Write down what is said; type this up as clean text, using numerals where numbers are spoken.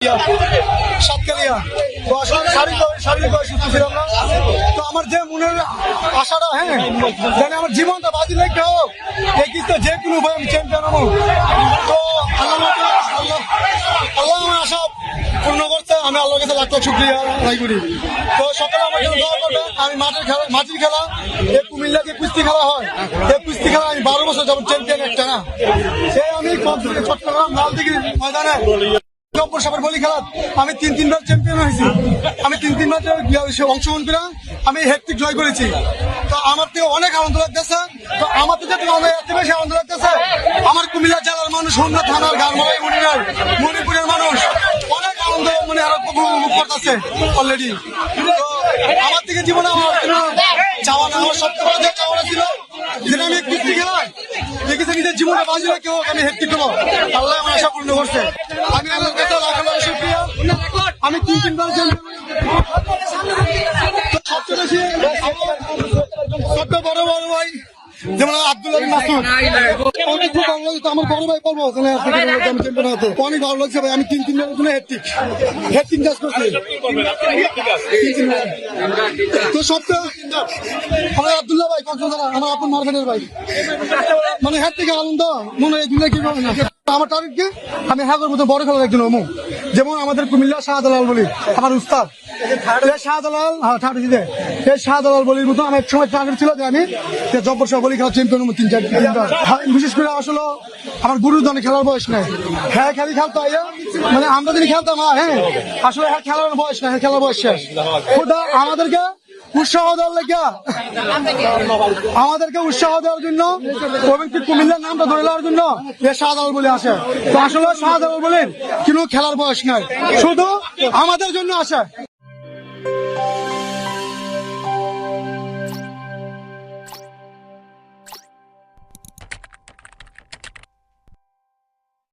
সাতকালিয়া তো আসলে শারীরিক সুস্থ ছিলাম না। তো আমার যে মনের আশাটা, জানি আমার জীবনটা বাজি লেখতে হোক, তো যে কোনো উপায় আমি চ্যাম্পিয়ন হবো। তো আল্লাহ আমার আশা পূর্ণ করতে আমি আল্লাহর কাছে লাখ লাখ শুকরিয়া আদায় করি। তো সকালে আমার জন্য দোয়া করবেন। আমি মাটির খেলা এই কুমিল্লা যে কুস্তি খেলা হয়, এই কুস্তি খেলা আমি 12 বছর যাবো চ্যাম্পিয়ন একটা না। আমি চট্টগ্রাম লালদিঘির ময়দানে জব্বর সাহেবের বলি খেলা আমি 3-3বার চ্যাম্পিয়ন হয়েছি। আমি 3-3বার অংশগ্রহণ করে আমি হ্যাটট্রিক জয় করেছি। তো আমার থেকে অনেক আনন্দ লাগতেছে। তো আমার থেকে এত বেশি আনন্দ লাগতেছে, আমার কুমিল্লা জেলার মানুষ, হোমনা থানার গারমারাই মণিপুরের মানুষ অনেক আনন্দ মনে আরো উপভোগ করতেছে অলরেডি। তো আমার থেকে জীবনে আমার চাওয়া না, আমার সবচেয়ে বড় যে চাওয়া ছিল যেটা আমি কুস্তি খেলায় দেখেছি নিজের জীবনে বাজি রেখে হোক আমি হ্যাটট্রিক করবো। আল্লাহ আমার আশা পূর্ণ করছে। আমি আল্লাহর কাছে লাখ লাখ শুকরিয়া। আমি 3-3বার সবচেয়ে বেশি ছোট্ট বড় ভাই যেমন আব্দুল্লাহ মাসুদ, অনেক খুব ভালো লাগছে। আমার বড় ভাই বলবো আমি চ্যাম্পিয়ন হতে অনেক ভালো লাগছে ভাই। আমি 3-3বারের জন্য হ্যাটট্রিক কাজ করছি। তো সবচেয়ে আমার আব্দুল্লাহ ভাই কক্সবাজার, আমার আপন মার্কেটের ভাই, মানে হ্যাটট্রিক আনন্দ মনে হয় দুনিয়া কি পাবে না। আমার টার্গেটকে আমি হ্যাঁ করবো বড় খেলার একজন হমু। যেমন আমাদের কুমিল্লা শাহজালাল বলি আমার উস্তাদ, শাহজালাল বলির মতো আমার এক সময় টার্গেট ছিল যে আমি জব্বর সাহেব বলি খেলা চ্যাম্পিয়ন হবো 3-4বার। বিশেষ করে আসলে আমার গুরুর ধরনের খেলার বয়স নাই। হ্যাঁ খালি খেলতো মানে আমরা যদি খেলতাম আসলে হ্যাঁ খেলার বয়স নাই, হ্যাঁ খেলার বয়স শেষ। আমাদেরকে উৎসাহ দেওয়ার লেগে উৎসাহ দেওয়ার জন্য কুমিল্লার নামটা ধরে নেওয়ার জন্য শাহজালাল বলে আসে। তো আসলে শাহজালাল বলেন কিন্তু খেলার বয়স নাই, শুধু আমাদের জন্য আসে।